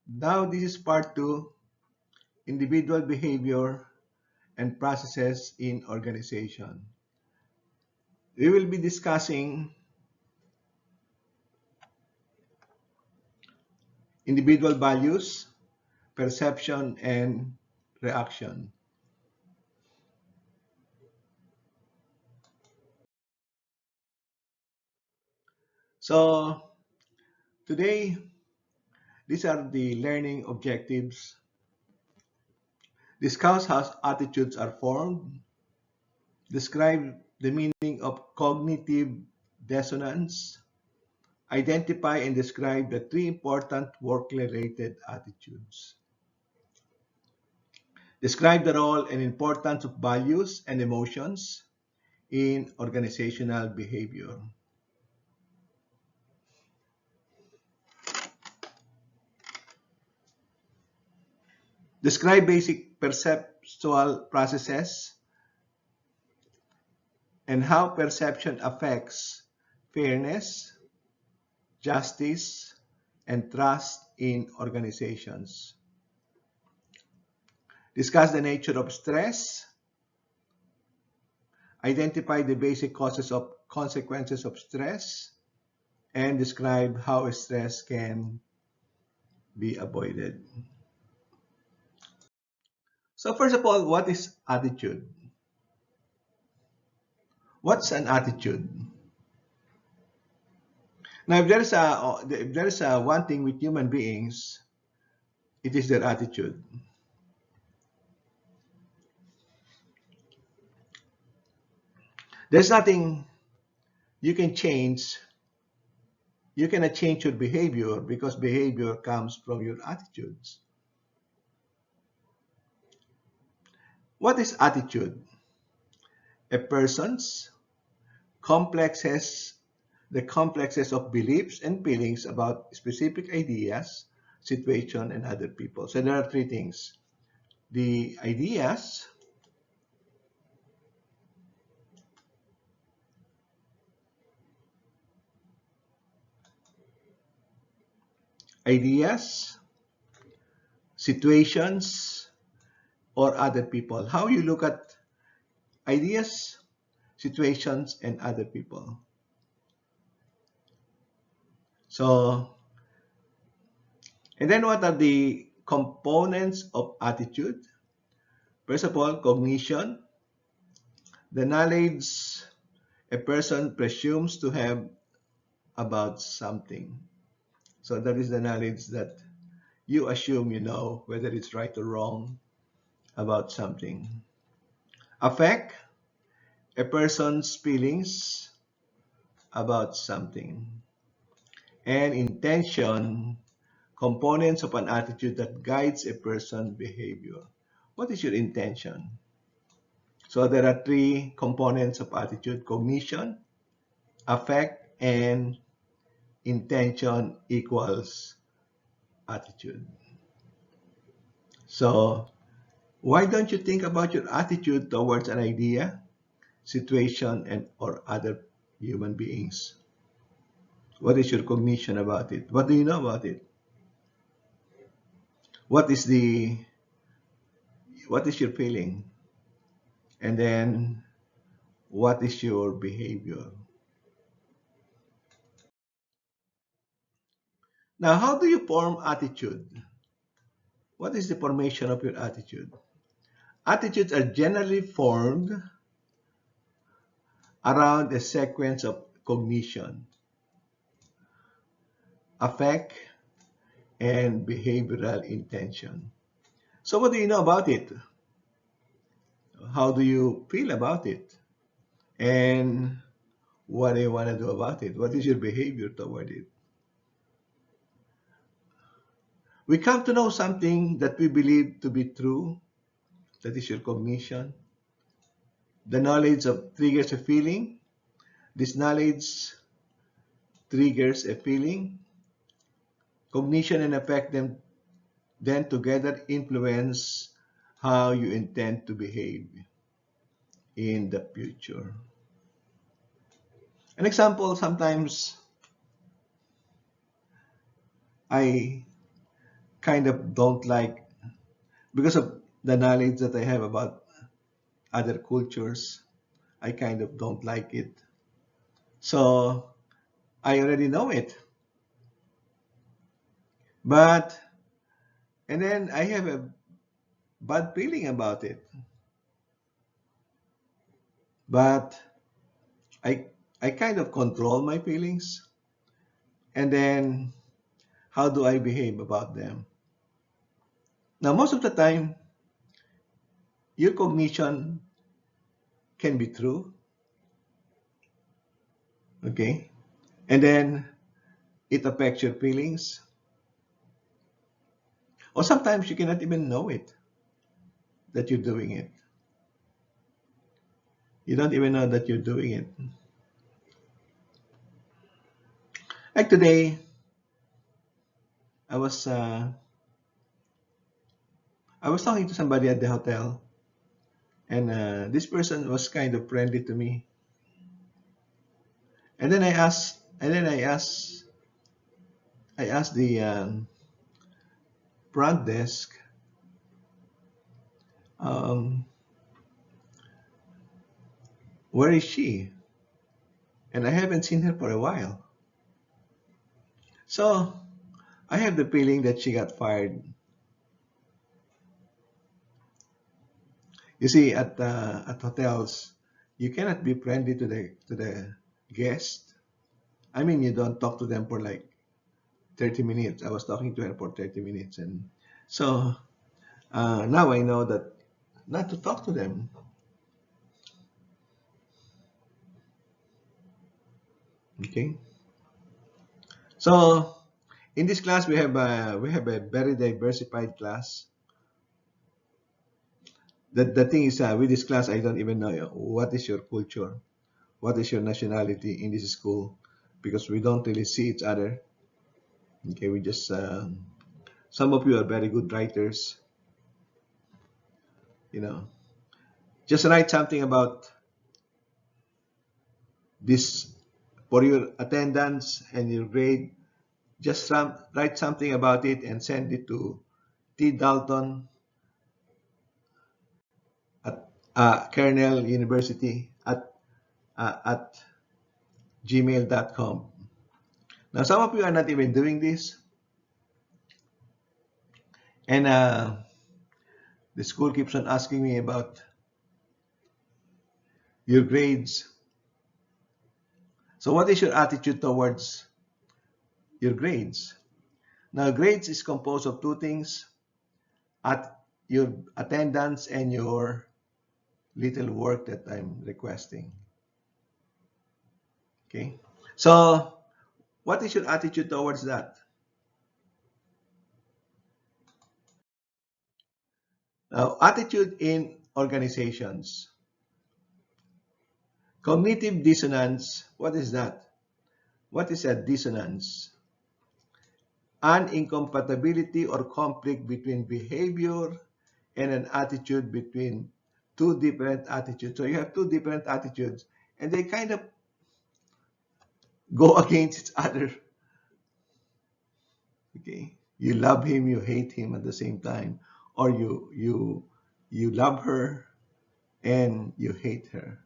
Now this is part 2, individual behavior and processes in organization. We will be discussing individual values, perception, and reaction. So today, these are the learning objectives. Discuss how attitudes are formed, describe the meaning of cognitive dissonance, identify and describe the three important work-related attitudes. Describe the role and importance of values and emotions in organizational behavior. Describe basic perceptual processes and how perception affects fairness, justice, and trust in organizations. Discuss the nature of stress, identify the basic causes of consequences of stress, and describe how stress can be avoided. So first of all, what is attitude? What's an attitude? Now, if there's a one thing with human beings, it is their attitude. There's nothing you can change. You cannot change your behavior because behavior comes from your attitudes. What is attitude? A person's complexes, the complexes of beliefs and feelings about specific ideas, situation, and other people. So there are three things. The ideas, situations, or other people. How you look at ideas, situations, and other people. So, and then what are the components of attitude? First of all, cognition, the knowledge a person presumes to have about something. So that is the knowledge that you assume you know whether it's right or wrong about something. Affect, a person's feelings about something. And intention, components of an attitude that guides a person's behavior. What is your intention? So there are three components of attitude: cognition, affect, and intention equals attitude. So why don't you think about your attitude towards an idea, situation, and or other human beings? What is your cognition about it? What do you know about it? What is the what is your feeling? And then what is your behavior? Now, how do you form attitude? What is the formation of your attitude? Attitudes are generally formed around a sequence of cognition, affect, and behavioral intention. So what do you know about it? How do you feel about it? And what do you want to do about it? What is your behavior toward it? We come to know something that we believe to be true. That is your cognition. The knowledge of triggers a feeling. This knowledge triggers a feeling. Cognition and affect them then together influence how you intend to behave in the future. An example, sometimes I kind of don't like, because of the knowledge that I have about other cultures, I kind of don't like it. So I already know it. But, and then I have a bad feeling about it. But I, I kind of control my feelings. And then how do I behave about them? Now, most of the time, your cognition can be true, okay? And then it affects your feelings. Or sometimes you cannot even know it, that you're doing it. You don't even know that you're doing it. Like today, I was uh, I was talking to somebody at the hotel, and this person was kind of friendly to me. And then I asked the front desk, um, where is she? And I haven't seen her for a while. So I have the feeling that she got fired. You see, at hotels, you cannot be friendly to the guest. I mean, you don't talk to them for like 30 minutes. I was talking to her for 30 minutes, and so now I know that not to talk to them. Okay, so in this class we have a very diversified class. The thing is, with this class, I don't even know what is your culture, what is your nationality in this school, because we don't really see each other. Okay, we just some of you are very good writers. You know, just write something about this for your attendance and your grade. Just write something about it and send it to T. Dalton at Cornell University at gmail.com. Now, some of you are not even doing this, and the school keeps on asking me about your grades. So, what is your attitude towards your grades? Now, grades is composed of two things: at your attendance and your little work that I'm requesting. Okay, so what is your attitude towards that? Now, attitude in organizations. Cognitive dissonance, what is that? What is a dissonance? An incompatibility or conflict between behavior and an attitude between two different attitudes. So you have two different attitudes and they kind of go against each other. Okay. You love him, you hate him at the same time, or you love her and you hate her.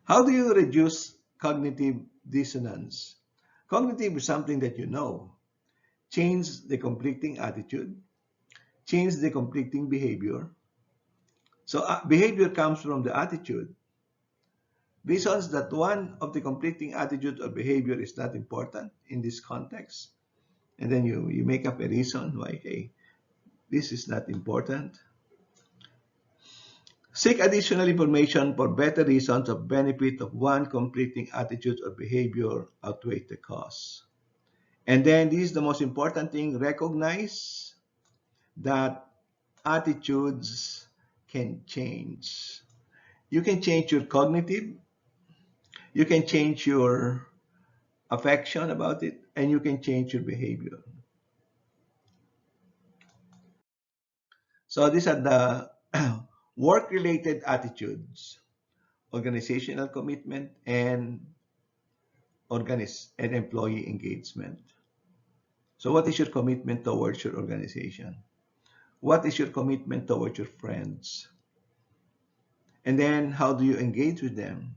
How do you reduce cognitive dissonance? Cognitive is something that you know. Change the conflicting attitude, change the conflicting behavior. So behavior comes from the attitude. Reasons that one of the conflicting attitude or behavior is not important in this context. And then you make up a reason why, hey, this is not important. Seek additional information for better reasons of benefit of one conflicting attitude or behavior outweigh the cost. And then this is the most important thing, recognize that attitudes can change. You can change your cognitive, you can change your affection about it, and you can change your behavior. So these are the work-related attitudes, organizational commitment, and employee engagement. So what is your commitment towards your organization? What is your commitment towards your friends? And then how do you engage with them?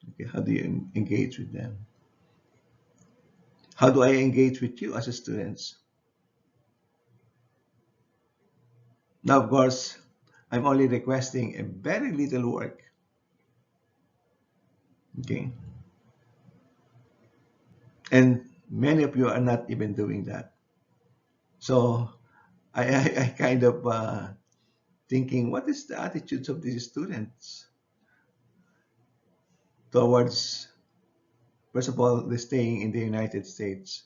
Okay, how do you engage with them? How do I engage with you as a students? Now, of course, I'm only requesting a very little work. Okay. And many of you are not even doing that. So I kind of thinking, what is the attitudes of these students towards, first of all, the staying in the United States?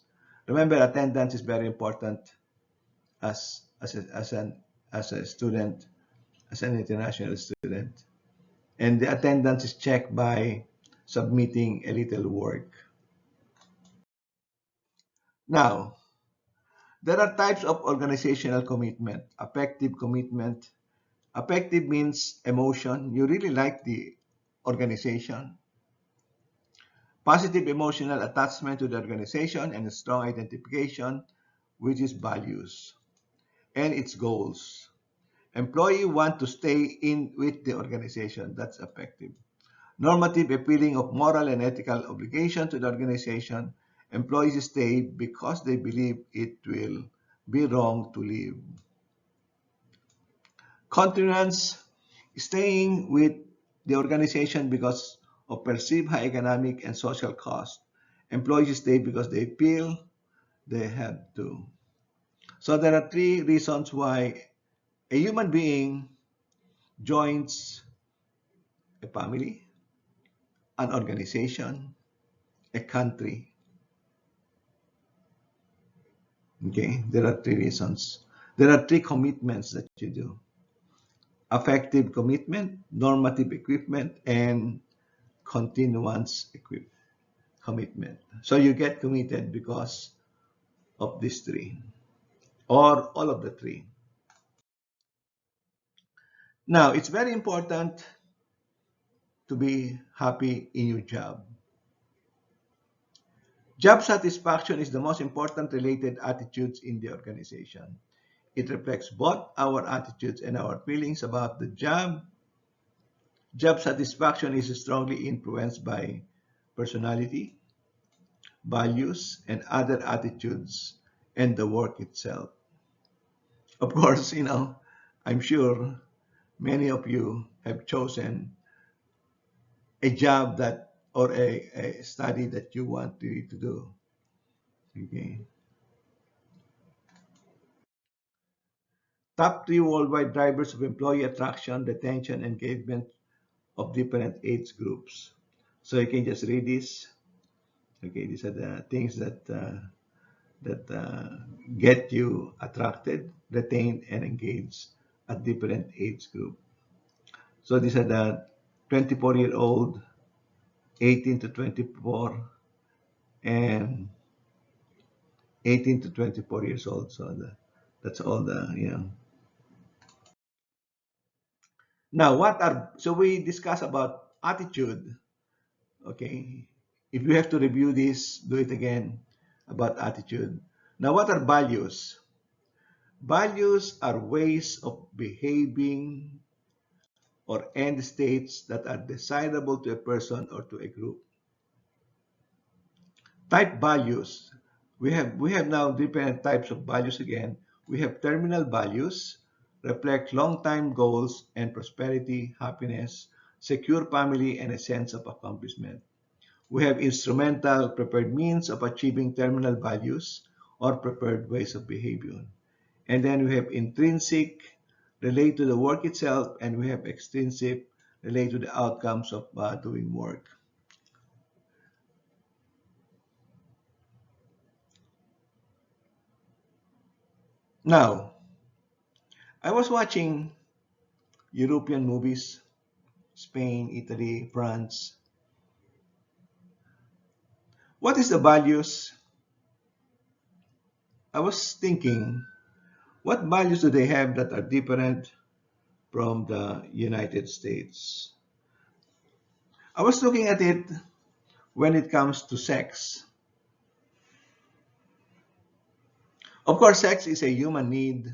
Remember, attendance is very important as a student, as an international student. And the attendance is checked by submitting a little work. Now, there are types of organizational commitment. Affective commitment. Affective means emotion. You really like the organization. Positive emotional attachment to the organization and a strong identification with its values and its goals. Employee want to stay in with the organization. That's affective. Normative, a feeling of moral and ethical obligation to the organization. Employees stay because they believe it will be wrong to leave. Continuance, staying with the organization because of perceived high economic and social cost. Employees stay because they feel they have to. So there are three reasons why a human being joins a family, an organization, a country. Okay, there are three reasons. There are three commitments that you do. Affective commitment, normative equipment, and continuance commitment. So you get committed because of these three, or all of the three. Now, it's very important to be happy in your job. Job satisfaction is the most important related attitudes in the organization. It reflects both our attitudes and our feelings about the job. Job satisfaction is strongly influenced by personality, values, and other attitudes, and the work itself. Of course, I'm sure many of you have chosen a job that or a study that you want to do. Okay. Top three worldwide drivers of employee attraction, retention, engagement of different age groups. So you can just read this. Okay, these are the things that get you attracted, retained, and engaged at different age group. So these are the 24-year-old, 18 to 24, and 18 to 24 years old. So that's all the. Now, so we discuss about attitude. Okay, if you have to review this, do it again about attitude. Now, what are values? Values are ways of behaving or end states that are desirable to a person or to a group. Type values. We have now different types of values again. We have terminal values, reflect long-time goals and prosperity, happiness, secure family, and a sense of accomplishment. We have instrumental, preferred means of achieving terminal values or preferred ways of behavior. And then we have intrinsic, relate to the work itself, and we have extrinsic, relate to the outcomes of doing work. Now, I was watching European movies, Spain, Italy, France. What is the values? I was thinking, what values do they have that are different from the United States? I was looking at it when it comes to sex. Of course, sex is a human need.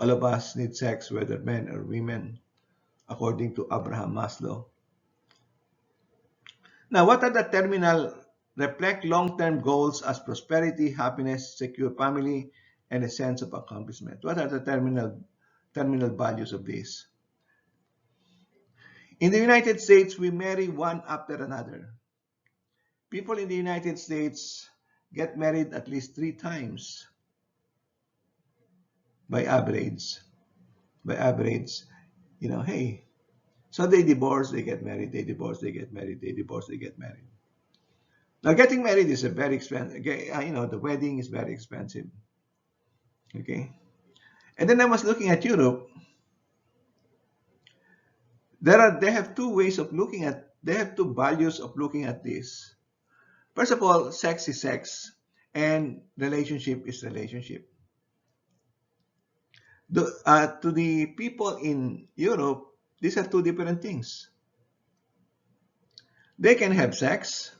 All of us need sex, whether men or women, according to Abraham Maslow. Now, what are the terminal reflect long-term goals as prosperity, happiness, secure family, and a sense of accomplishment? What are the terminal values of this? In the United States, we marry one after another. People in the United States get married at least 3 times by average. By average, hey. So they divorce, they get married, they divorce, they get married, they divorce, they get married. Now, getting married is a very expensive. Okay, the wedding is very expensive. Okay, and then I was looking at Europe. They have two ways of looking at. They have two values of looking at this. First of all, sex is sex, and relationship is relationship. To the people in Europe, these are two different things. They can have sex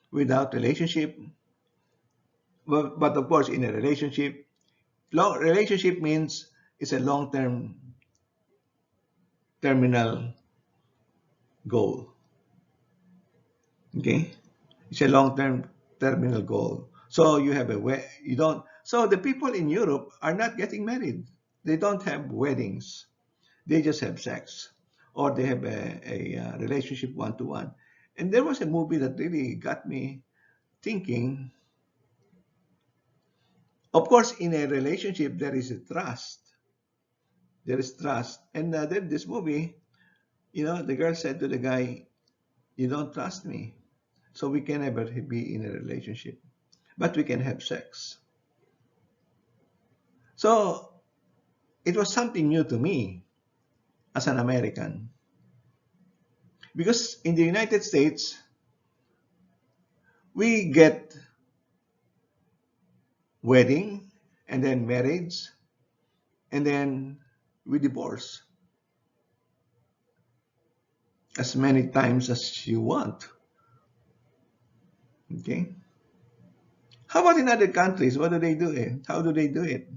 without relationship, but of course, in a relationship, relationship means it's a long-term terminal goal. Okay, it's a long-term terminal goal. So you have you don't. So the people in Europe are not getting married. They don't have weddings. They just have sex, or they have a relationship one-to-one. And there was a movie that really got me thinking. Of course, in a relationship, there is a trust. There is trust. And then this movie, the girl said to the guy, "You don't trust me, so we can never be in a relationship, but we can have sex." So it was something new to me as an American. Because in the United States, we get wedding and then marriage and then we divorce as many times as you want. Okay? How about in other countries? What do they do? How do they do it?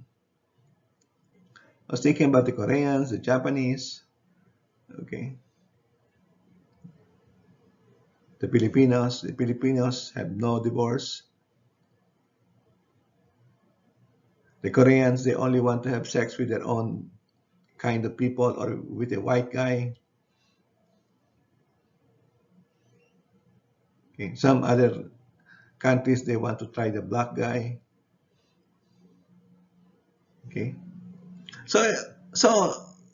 I was thinking about the Koreans, the Japanese, okay? The Filipinos have no divorce. The Koreans, they only want to have sex with their own kind of people or with a white guy. Okay. Some other countries, they want to try the black guy. Okay. So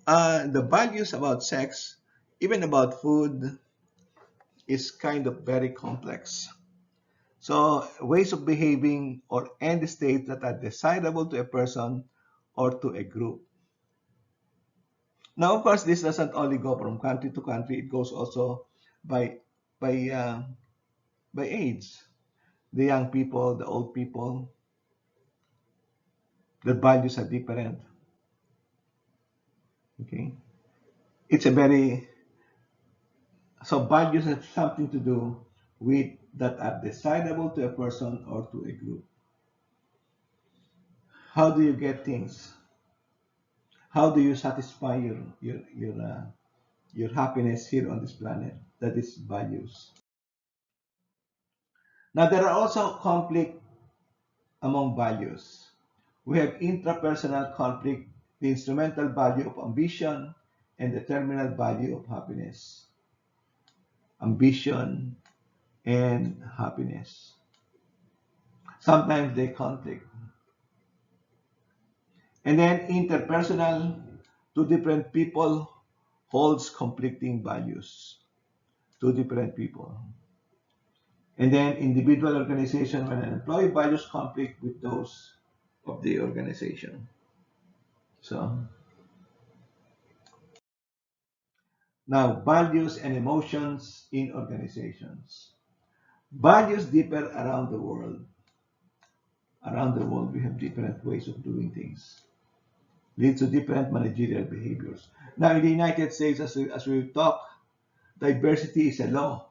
the values about sex, even about food, is kind of very complex. So ways of behaving or end states that are desirable to a person or to a group. Now, of course, this doesn't only go from country to country. It goes also by by uh, by age. The young people, the old people, the values are different. Okay, it's a very so values have something to do with that are desirable to a person or to a group. How do you get things? How do you satisfy your happiness here on this planet? That is values. Now there are also conflict among values. We have intrapersonal conflict, the instrumental value of ambition, and the terminal value of happiness. Ambition and happiness. Sometimes they conflict. And then interpersonal, two different people holds conflicting values. Two different people. And then individual organization, when an employee values conflict with those of the organization. So now values and emotions in organizations. Values differ around the world. Around the world, we have different ways of doing things. Leads to different managerial behaviors. Now, in the United States, as we talk, diversity is a law.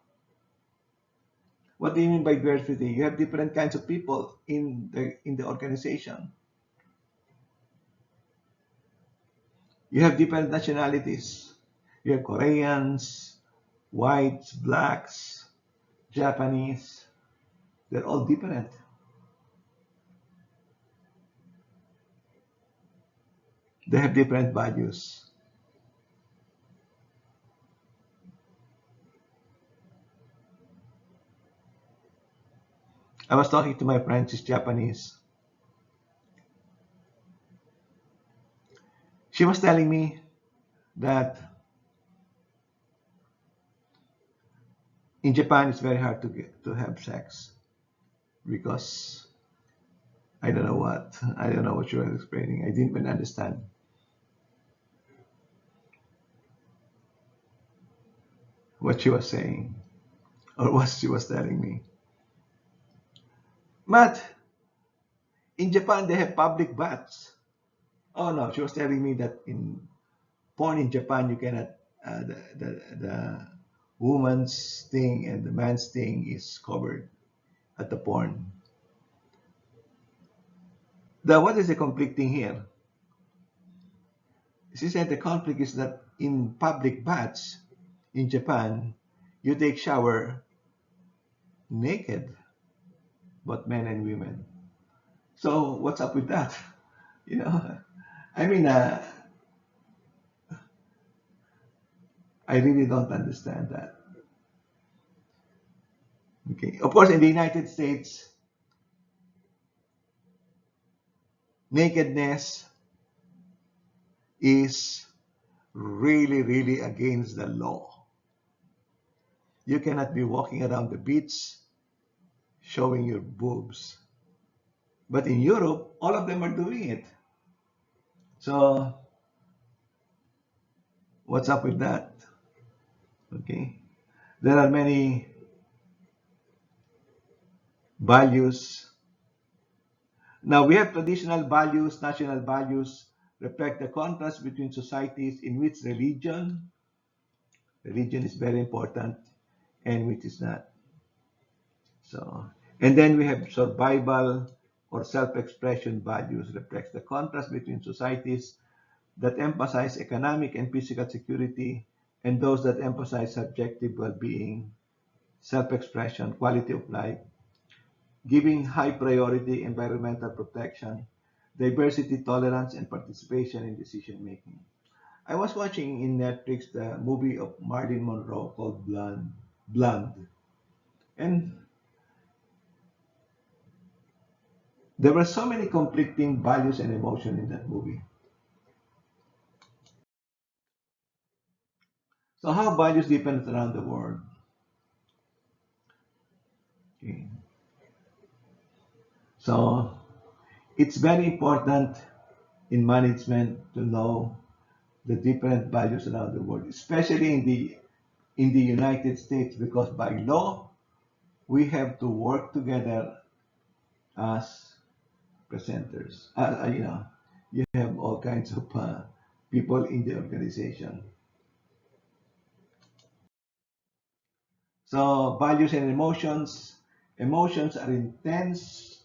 What do you mean by diversity? You have different kinds of people in the organization. You have different nationalities. You have Koreans, whites, blacks, Japanese. They're all different. They have different values. I was talking to my friend, she's Japanese. She was telling me that in Japan it's very hard to have sex because I don't know what she was explaining. I didn't even understand what she was saying or what she was telling me. But in Japan they have public baths. Oh no, she was telling me that in porn in Japan you cannot the woman's thing and the man's thing is covered at the porn. What is the conflict thing here? She said the conflict is that in public baths in Japan, you take shower naked, both men and women. So what's up with that? You know, I mean, I really don't understand that. Okay, of course, in the United States, nakedness is really, really against the law. You cannot be walking around the beach showing your boobs. But in Europe, all of them are doing it. So what's up with that? Okay. There are many values. Now we have traditional values, national values reflect the contrast between societies in which religion is very important, and which is not. So, and then we have survival or self-expression values reflects the contrast between societies that emphasize economic and physical security and those that emphasize subjective well-being, self-expression, quality of life, giving high priority environmental protection, diversity, tolerance, and participation in decision making. I was watching in Netflix the movie of Marilyn Monroe called Blonde, and there were so many conflicting values and emotion in that movie. So how values different around the world? Okay. So it's very important in management to know the different values around the world, especially in the United States, because by law we have to work together as presenters. You have all kinds of people in the organization. So values and emotions. Emotions are intense.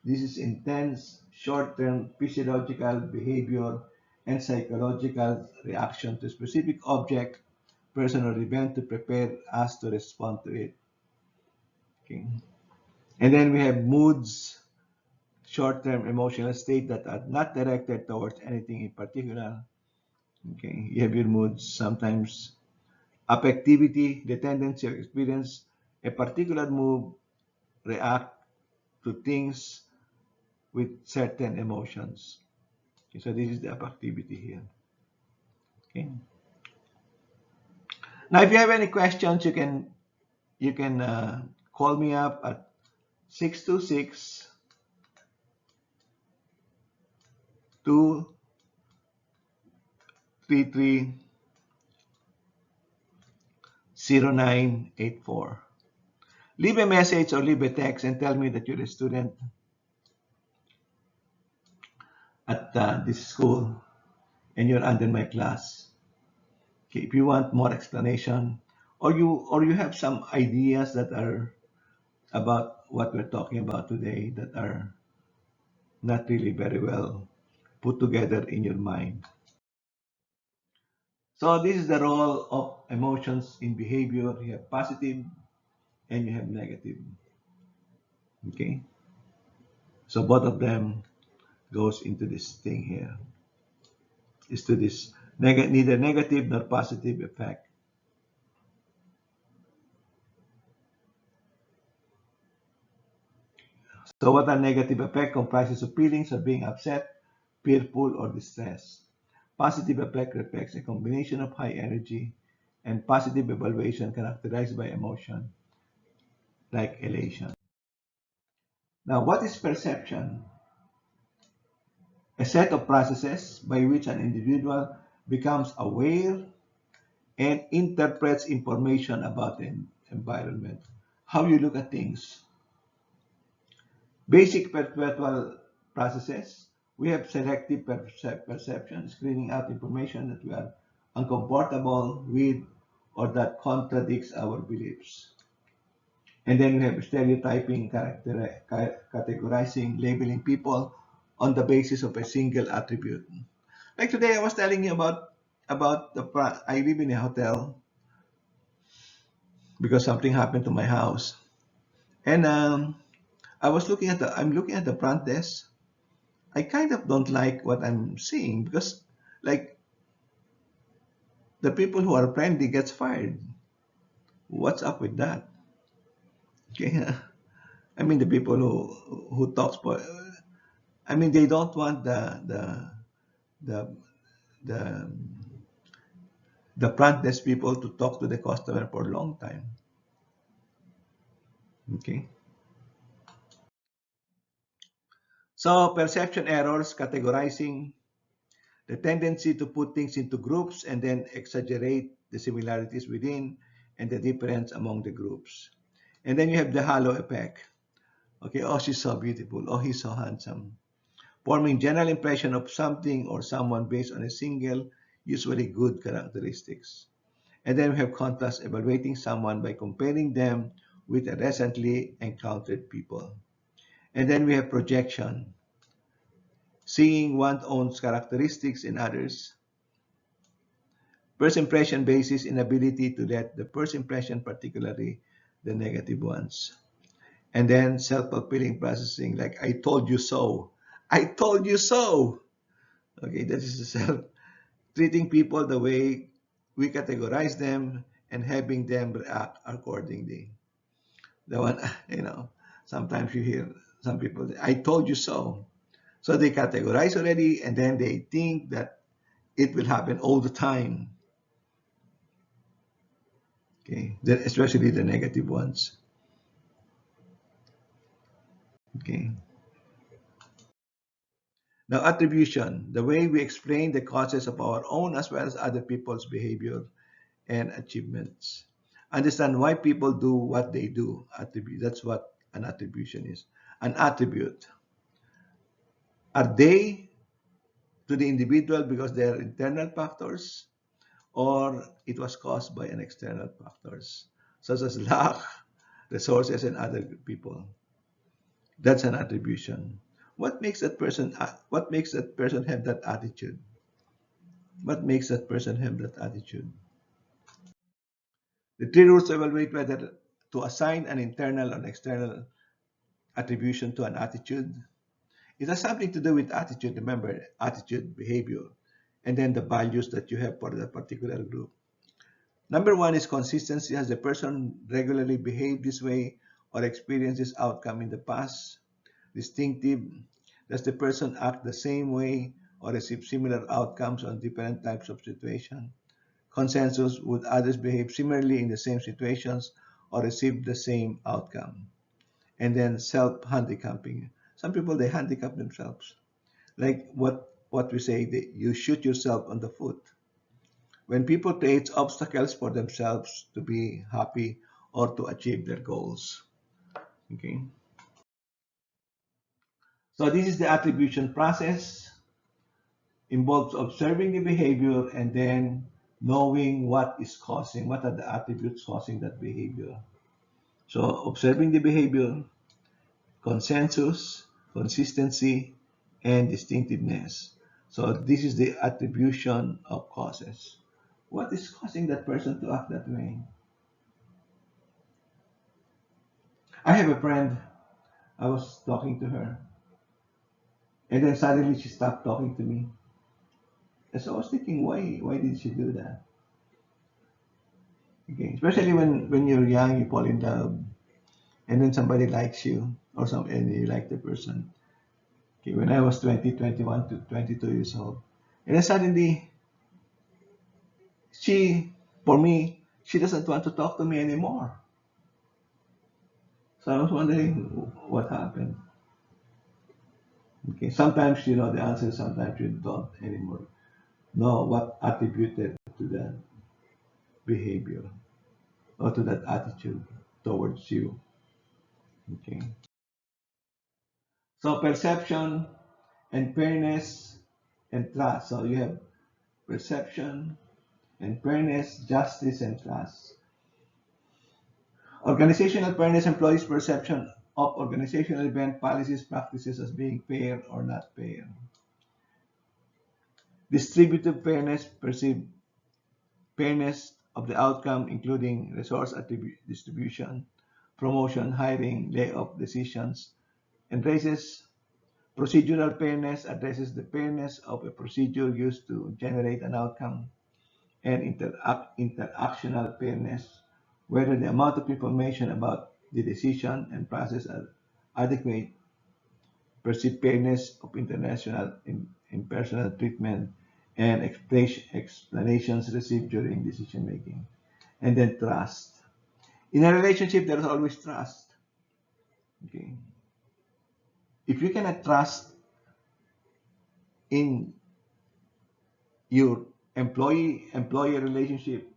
This is intense, short-term physiological behavior and psychological reaction to a specific object, person, or event to prepare us to respond to it. Okay. And then we have moods, short-term emotional state that are not directed towards anything in particular. Okay. You have your moods sometimes. Affectivity, the tendency to experience a particular mood, react to things with certain emotions. Okay, so this is the affectivity here. Okay. Now, if you have any questions, you can call me up at 626 233 0984. Leave a message or leave a text and tell me that you're a student at this school and you're under my class. Okay, if you want more explanation or you have some ideas that are about what we're talking about today that are not really very well put together in your mind. So this is the role of emotions in behavior. You have positive and you have negative. Okay, so both of them goes into this thing here. Is to this neither negative nor positive effect. So what are negative effect comprises of feelings of being upset, fearful, or distressed. Positive effect reflects a combination of high energy and positive evaluation characterized by emotion like elation. Now, what is perception? A set of processes by which an individual becomes aware and interprets information about the environment. How you look at things. Basic perceptual processes. We have selective perception, screening out information that we are uncomfortable with or that contradicts our beliefs. And then we have stereotyping, categorizing, labeling people on the basis of a single attribute. Like today, I was telling you about I live in a hotel because something happened to my house, and I'm looking at the front desk. I kind of don't like what I'm seeing because, like, the people who are friendly gets fired. What's up with that? Okay, I mean the people who talks, I mean they don't want the the the front desk people to talk to the customer for a long time. Okay, so perception errors, categorizing, the tendency to put things into groups and then exaggerate the similarities within and the difference among the groups. And then you have the halo effect. Okay, oh, she's so beautiful. Oh, he's so handsome. Forming general impression of something or someone based on a single, usually good characteristics. And then we have contrast, evaluating someone by comparing them with a recently encountered people. And then we have projection, seeing one's own characteristics in others. First impression basis inability to let the first impression, particularly the negative ones. And then self-fulfilling processing, like I told you so. I told you so. Okay, that is the self treating people the way we categorize them and having them react accordingly. The one, sometimes you hear some people say, I told you so. So they categorize already and then they think that it will happen all the time. Okay, especially the negative ones. Okay. Now, attribution, the way we explain the causes of our own as well as other people's behavior and achievements. Understand why people do what they do. Attribute. That's what an attribution is. An attribute. Are they to the individual because they are internal factors or it was caused by an external factors such as luck, resources, and other people? That's an attribution. What makes that person have that attitude? What makes that person have that attitude? The three rules to evaluate whether to assign an internal or external attribution to an attitude. It has something to do with attitude. Remember, attitude, behavior, and then the values that you have for that particular group. Number one is consistency. Has the person regularly behaved this way or experienced this outcome in the past? Distinctive. Does the person act the same way or receive similar outcomes on different types of situations? Consensus. Would others behave similarly in the same situations or receive the same outcome? And then self-handicapping. Some people, they handicap themselves. Like what we say, you shoot yourself on the foot. When people create obstacles for themselves to be happy or to achieve their goals. Okay. So this is the attribution process. Involves observing the behavior and then knowing what are the attributes causing that behavior. So observing the behavior, consensus, consistency, and distinctiveness. So this is the attribution of causes. What is causing that person to act that way? I have a friend, I was talking to her, and then suddenly she stopped talking to me. And so I was thinking, why did she do that? Okay, especially when you're young, you fall in love, and then somebody likes you, or some, and you like the person. Okay, when I was 20, 21 to 22 years old, and then suddenly for me, she doesn't want to talk to me anymore. So I was wondering what happened. Okay, sometimes you know the answer, sometimes you don't anymore know what attributed to that behavior or to that attitude towards you. Okay. So perception and fairness and trust. So you have perception and fairness, justice and trust. Organizational fairness employs perception of organizational event policies, practices as being fair or not fair. Distributive fairness perceive fairness of the outcome, including resource distribution, promotion, hiring, layoff decisions, and raises procedural fairness addresses the fairness of a procedure used to generate an outcome, and interactional fairness, whether the amount of information about the decision and process are adequate, perceived fairness of international impersonal treatment, and explanations received during decision making. And then trust. In a relationship, there is always trust. Okay. If you cannot trust in your employee relationship,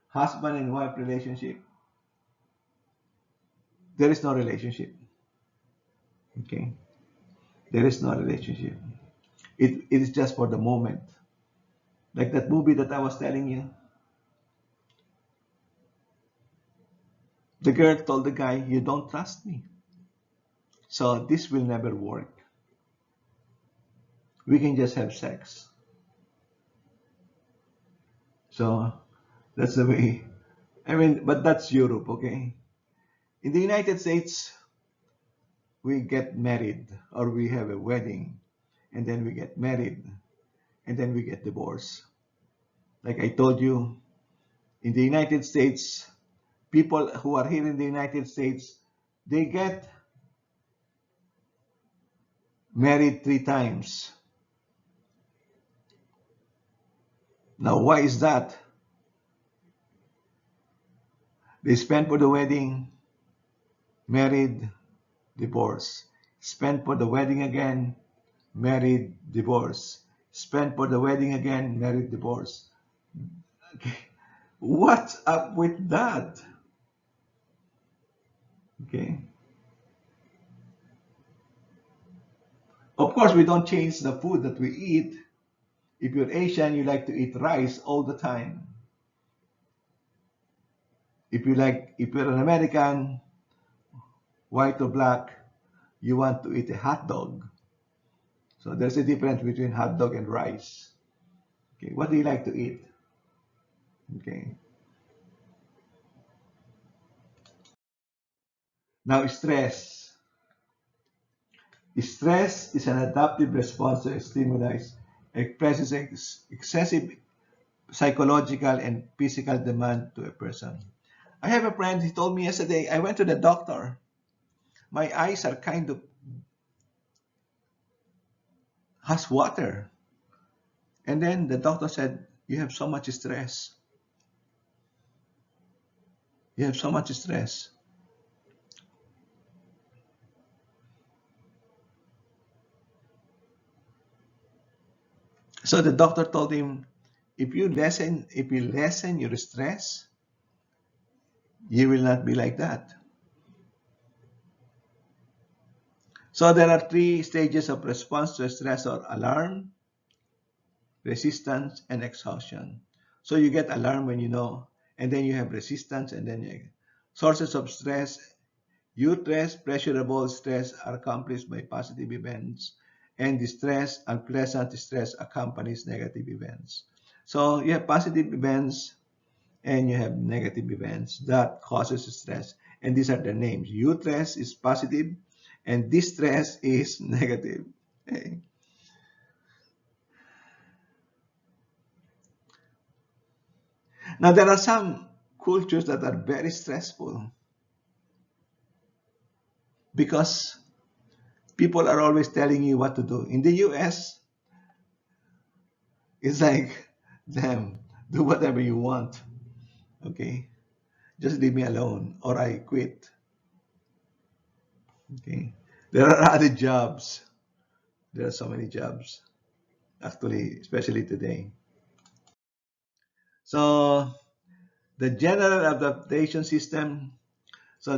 husband and wife relationship, there is no relationship. Okay. There is no relationship. It is just for the moment. Like that movie that I was telling you. The girl told the guy, "You don't trust me. So this will never work. We can just have sex." So that's the way. I mean, but that's Europe, okay? In the United States, we get married or we have a wedding and then we get married and then we get divorced. Like I told you, in the United States, people who are here in the United States, they get married 3 times. Now, why is that? They spend for the wedding, married, divorce. Spend for the wedding again, married, divorce. Spend for the wedding again, married, divorce. Okay. What's up with that? Okay. Of course, we don't change the food that we eat. If you're Asian, you like to eat rice all the time. If you're an American, white or black, you want to eat a hot dog. So there's a difference between hot dog and rice. Okay, what do you like to eat? Okay. Now, stress. Stress is an adaptive response to a stimuli, expresses excessive psychological and physical demand to a person. I have a friend, he told me yesterday, I went to the doctor. My eyes are kind of has water. And then the doctor said, "You have so much stress. You have so much stress." So the doctor told him, if you lessen your stress, you will not be like that. So there are 3 stages of response to stress or alarm, resistance, and exhaustion. So you get alarm when you know, and then you have resistance, and then you sources of stress. Eustress, pleasurable stress are accomplished by positive events, and distress, unpleasant stress accompanies negative events. So you have positive events and you have negative events that causes stress, and these are the names. Eustress is positive and distress is negative. Okay. Now there are some cultures that are very stressful because people are always telling you what to do. In the US, it's like, damn, do whatever you want. Okay, just leave me alone or I quit. Okay, there are other jobs. There are so many jobs, actually, especially today. So the general adaptation system. So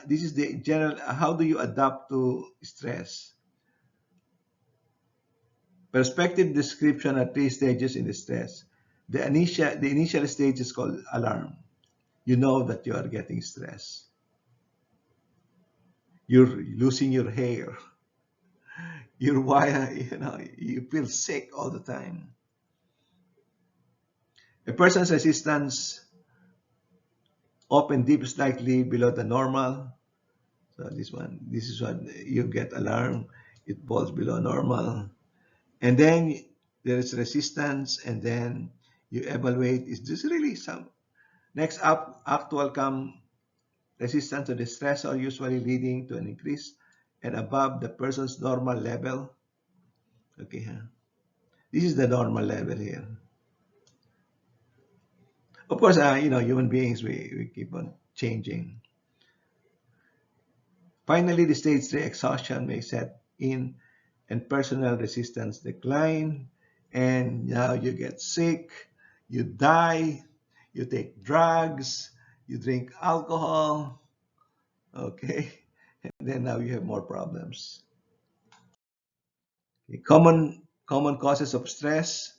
this is the general. How do you adapt to stress? Perspective description at 3 stages in the stress. The initial stage is called alarm. You know that you are getting stressed. You're losing your hair. Your wire, you feel sick all the time. A person's resistance often dips slightly below the normal. So this is what you get alarm. It falls below normal. And then there is resistance, and then you evaluate, is this really some next up actual come resistance to the stressor, usually leading to an increase and above the person's normal level. Okay, huh? This is the normal level here. Of course, human beings, we keep on changing. Finally, the stage 3 exhaustion may set in and personal resistance decline, and now you get sick, you die, you take drugs, you drink alcohol, okay, and then now you have more problems. Okay. Common causes of stress: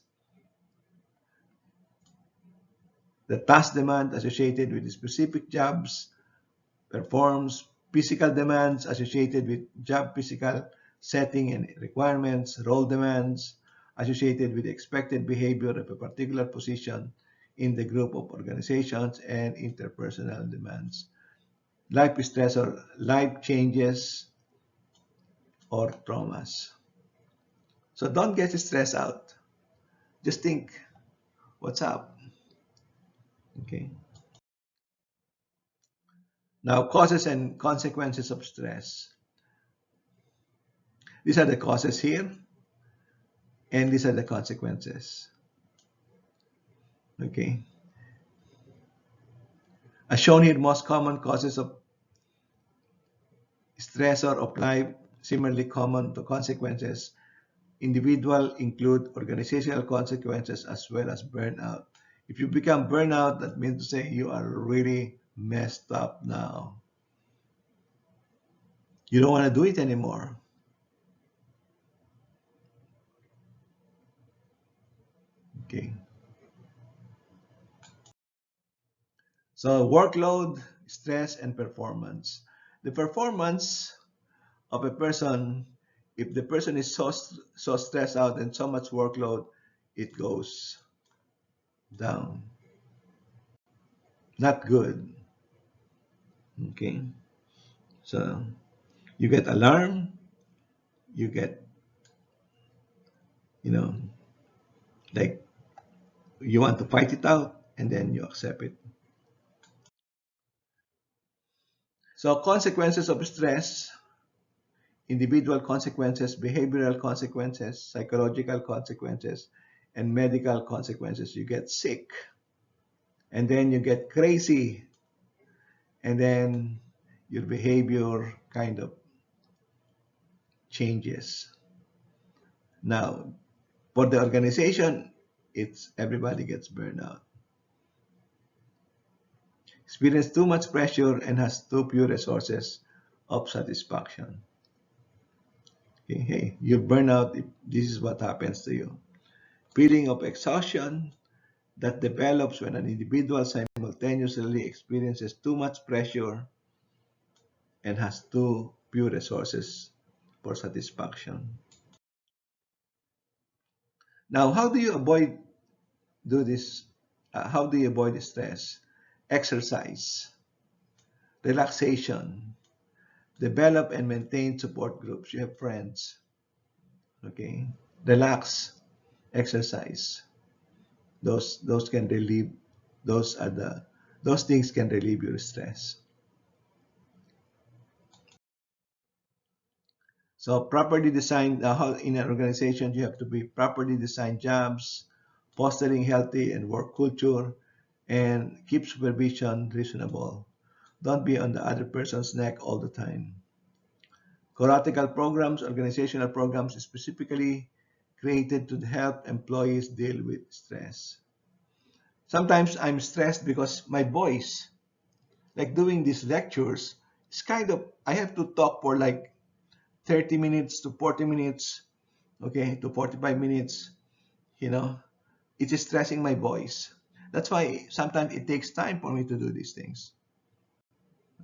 the task demand associated with the specific jobs performs, physical demands associated with job physical setting and requirements, role demands associated with expected behavior of a particular position in the group of organizations, and interpersonal demands, life stress or life changes or traumas. So don't get stressed out. Just think, what's up? Okay. Now, causes and consequences of stress. These are the causes here, and these are the consequences. Okay. As shown here, most common causes of stressor of life, similarly common to consequences. Individual include organizational consequences as well as burnout. If you become burnout, that means to say you are really messed up now. You don't want to do it anymore. Okay. So workload, stress, and performance. The performance of a person, if the person is so stressed out and so much workload, it goes down. Not good. Okay. So you get alarm, you get, you know, like you want to fight it out, and then you accept it. So consequences of stress: individual consequences, behavioral consequences, psychological consequences, and medical consequences. You get sick, and then you get crazy, and then your behavior kind of changes. Now, for the organization, it's everybody gets burned out. Experience too much pressure and has too few resources of satisfaction. Okay, hey, you burn out if this is what happens to you. Feeling of exhaustion that develops when an individual simultaneously experiences too much pressure and has too few resources for satisfaction. Now, how do you avoid do this? How do you avoid stress? Exercise, relaxation, develop and maintain support groups. You have friends, okay? Relax, exercise. Those can relieve. Those are the those things can relieve your stress. So properly designed in an organization, you have to be properly designed jobs, fostering healthy and work culture, and keep supervision reasonable. Don't be on the other person's neck all the time. Coratical programs, organizational programs specifically created to help employees deal with stress. Sometimes I'm stressed because my voice, like doing these lectures, is kind of, I have to talk for like 30 minutes to 40 minutes, okay, to 45 minutes, you know, it is stressing my voice. That's why sometimes it takes time for me to do these things,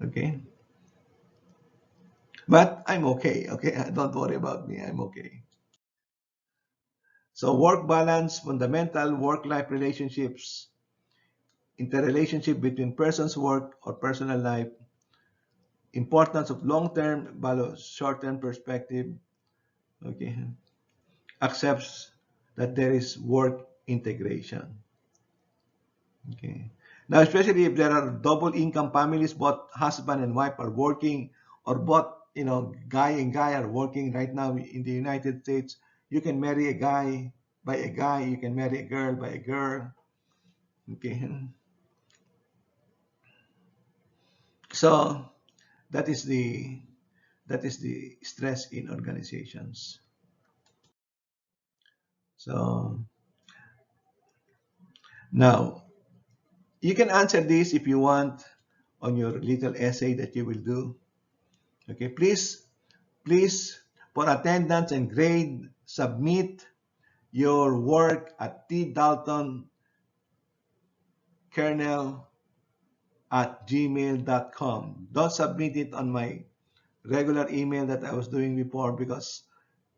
okay? But I'm okay, okay? Don't worry about me, I'm okay. So work balance, fundamental work-life relationships, interrelationship between person's work or personal life, importance of long-term value, short-term perspective, okay? Accepts that there is work integration. Okay. Now, especially if there are double income families, both husband and wife are working, or both, guy and guy are working right now in the United States, you can marry a guy by a guy, you can marry a girl by a girl. Okay. So that is the stress in organizations. So now you can answer this if you want on your little essay that you will do. Okay, please, for attendance and grade, submit your work at tdaltonkernel@gmail.com. Don't submit it on my regular email that I was doing before because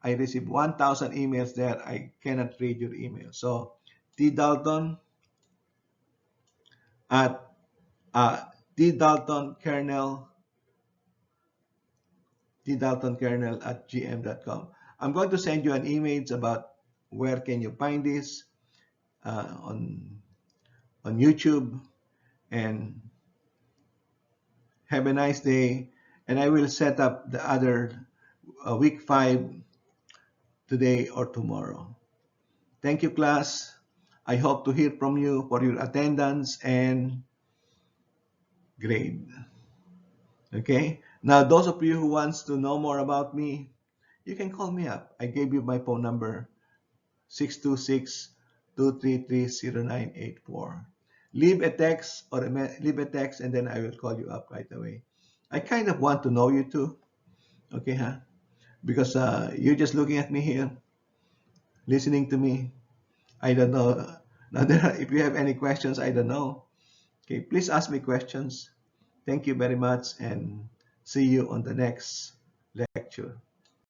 I received 1,000 emails there. I cannot read your email. So tdalton at tdaltonkernel tdaltonkernel@gm.com. I'm going to send you an email about where can you find this on YouTube, and have a nice day. And I will set up the other week 5 today or tomorrow. Thank you, class. I hope to hear from you for your attendance and grade. Okay. Now, those of you who wants to know more about me, you can call me up. I gave you my phone number, 626-233-0984. Leave a text leave a text, and then I will call you up right away. I kind of want to know you too, okay, huh? Because you're just looking at me here, listening to me. I don't know. Now, if you have any questions, I don't know. Okay, please ask me questions. Thank you very much, and see you on the next lecture.